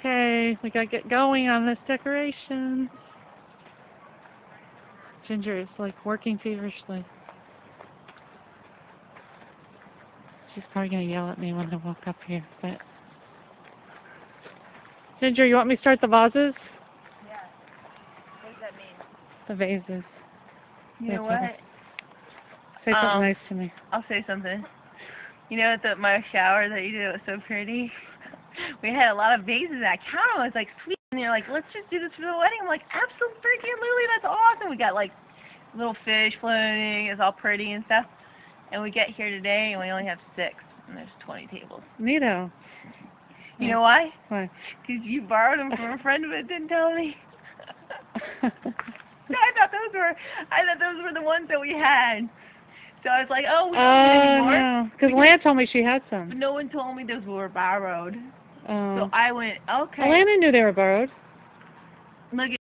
Okay, we gotta get going on this decoration. Ginger is like working feverishly. She's probably gonna yell at me when I walk up here, but Ginger, you want me to start the vases? Yeah. What does that mean? The vases. You know what? Say something nice to me. I'll say something. You know, at my shower that you did, it was so pretty. We had a lot of vases. I counted them. I was like, sweet. And they're like, let's just do this for the wedding. I'm like, absolutely, that's awesome. We got like little fish floating. It's all pretty and stuff. And we get here today, and we only have 6, and there's 20 tables. Neato. You know why? Why? Because you borrowed them from a friend, but didn't tell me. I thought those were the ones that we had. So I was like, oh, we don't need any more. No, because Lan told me she had some. But no one told me those were borrowed. Oh. So I went, okay. Alana knew they were borrowed. Look at